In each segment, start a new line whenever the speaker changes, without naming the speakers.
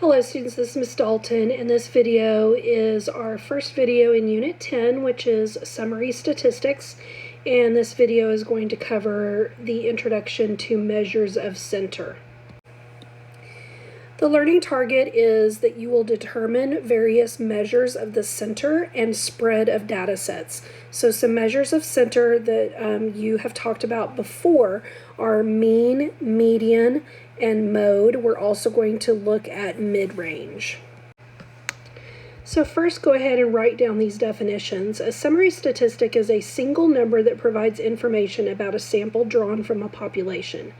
Hello students, this is Ms. Dalton, and this video is our first video in Unit 10, which is Summary Statistics, and this video is going to cover the introduction to measures of center. The learning target is that you will determine various measures of the center and spread of data sets. So some measures of center that you have talked about before are mean, median, and mode. We're also going to look at mid-range. So first, go ahead and write down these definitions. A summary statistic is a single number that provides information about a sample drawn from a population.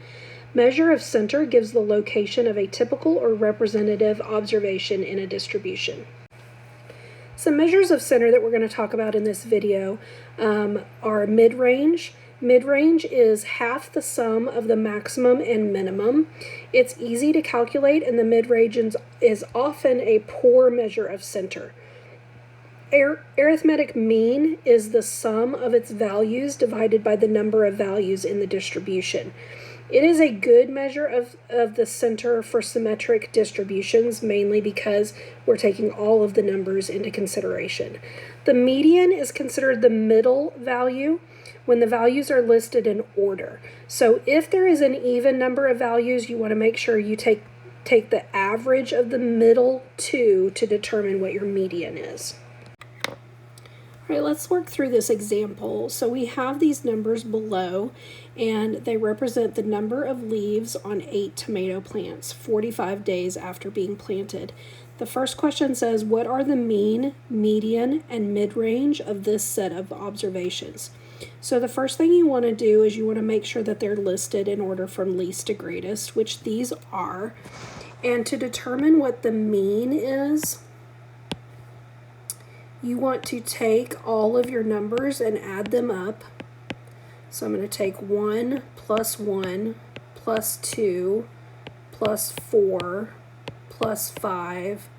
Measure of center gives the location of a typical or representative observation in a distribution. Some measures of center that we're going to talk about in this video are mid-range. Mid-range is half the sum of the maximum and minimum. It's easy to calculate, and the mid-range is often a poor measure of center. Arithmetic mean is the sum of its values divided by the number of values in the distribution. It is a good measure of the center for symmetric distributions, mainly because we're taking all of the numbers into consideration. The median is considered the middle value when the values are listed in order. So if there is an even number of values, you want to make sure you take the average of the middle two to determine what your median is. All right, let's work through this example. So we have these numbers below, and they represent the number of leaves on 8 tomato plants 45 days after being planted. The first question says, what are the mean, median, and mid-range of this set of observations? So the first thing you want to do is you want to make sure that they're listed in order from least to greatest, which these are. And to determine what the mean is, you want to take all of your numbers and add them up. So I'm going to take 1 plus 1 plus 2 plus 4 plus 5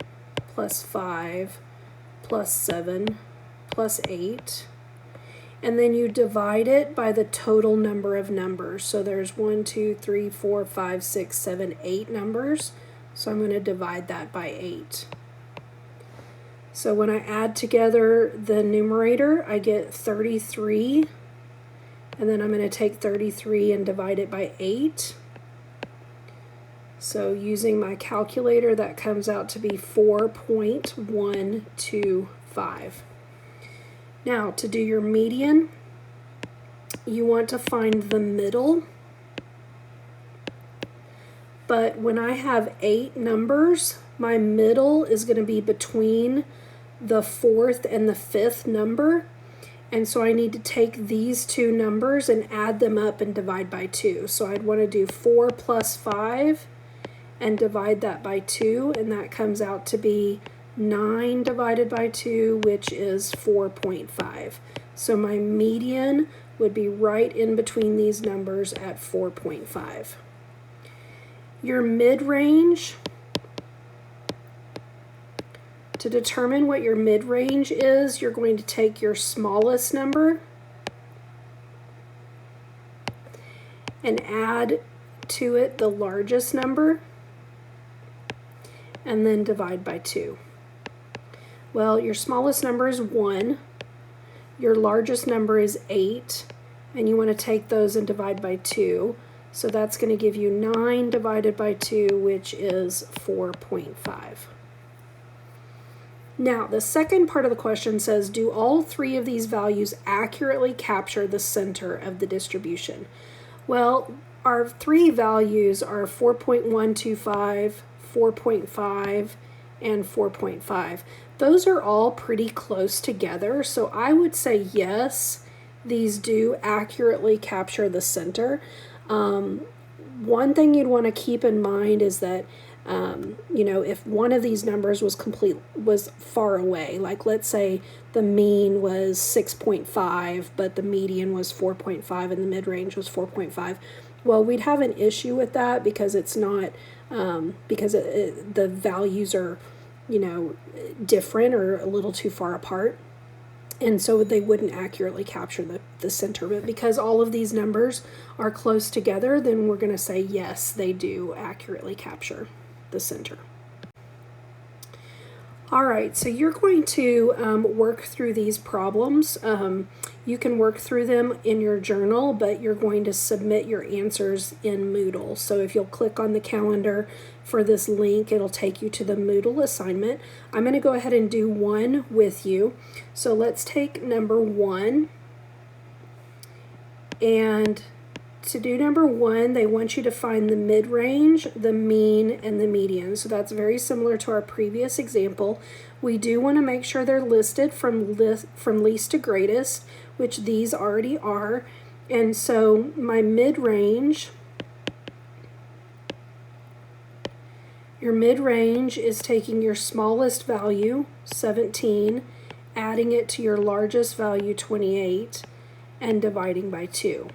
plus 5 plus 7 plus 8. And then you divide it by the total number of numbers. So there's 1, 2, 3, 4, 5, 6, 7, 8 numbers. So I'm going to divide that by 8. So when I add together the numerator, I get 33. And then I'm going to take 33 and divide it by 8. So using my calculator, that comes out to be 4.125. Now, to do your median, you want to find the middle. But when I have 8 numbers, my middle is going to be between the 4th and the 5th number. And so I need to take these two numbers and add them up and divide by 2. So I'd want to do 4 plus 5 and divide that by 2, and that comes out to be 9 divided by 2, which is 4.5. So my median would be right in between these numbers at 4.5. Your mid-range, to determine what your mid-range is, you're going to take your smallest number and add to it the largest number, and then divide by 2. Well, your smallest number is 1, your largest number is 8, and you want to take those and divide by 2. So that's going to give you 9 divided by 2, which is 4.5. Now, the second part of the question says, do all 3 of these values accurately capture the center of the distribution? Well, our 3 values are 4.125, 4.5, and 4.5. Those are all pretty close together, so I would say yes, these do accurately capture the center. One thing you'd want to keep in mind is that if one of these numbers was far away, like let's say the mean was 6.5, but the median was 4.5 and the mid-range was 4.5, well, we'd have an issue with that because it's not, because the values are, different or a little too far apart. And so they wouldn't accurately capture the center. But because all of these numbers are close together, then we're going to say yes, they do accurately capture the center. All right, so you're going to work through these problems. You can work through them in your journal, but you're going to submit your answers in Moodle. So if you'll click on the calendar for this link, it'll take you to the Moodle assignment. I'm going to go ahead and do one with you. So let's take number 1. And to do number 1, they want you to find the mid-range, the mean, and the median. So that's very similar to our previous example. We do want to make sure they're listed from least to greatest, which these already are. And so my mid-range, your mid-range is taking your smallest value, 17, adding it to your largest value, 28, and dividing by 2.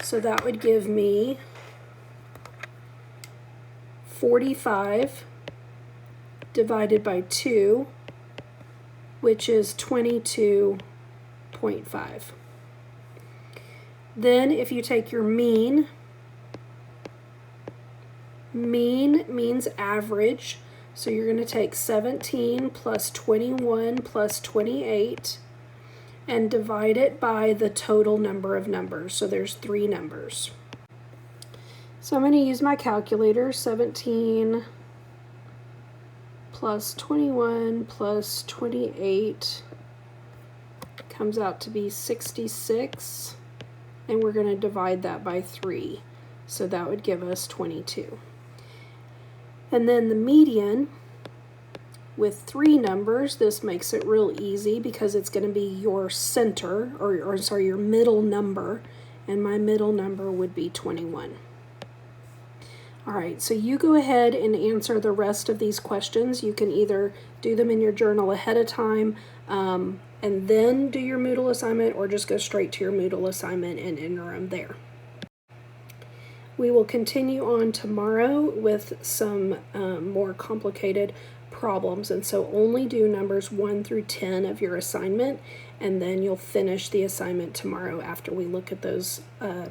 So that would give me 45 divided by 2, which is 22.5. Then if you take your mean means average, so you're going to take 17 plus 21 plus 28 and divide it by the total number of numbers. So there's 3 numbers. So I'm going to use my calculator. 17 plus 21 plus 28 comes out to be 66, and we're going to divide that by 3. So that would give us 22. And then the median, with 3 numbers, this makes it real easy because it's going to be your center, or sorry, your middle number, and my middle number would be 21. All right, so you go ahead and answer the rest of these questions. You can either do them in your journal ahead of time and then do your Moodle assignment, or just go straight to your Moodle assignment and enter them there. We will continue on tomorrow with some more complicated problems, and so only do numbers 1 through 10 of your assignment, and then you'll finish the assignment tomorrow after we look at those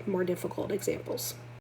more difficult examples.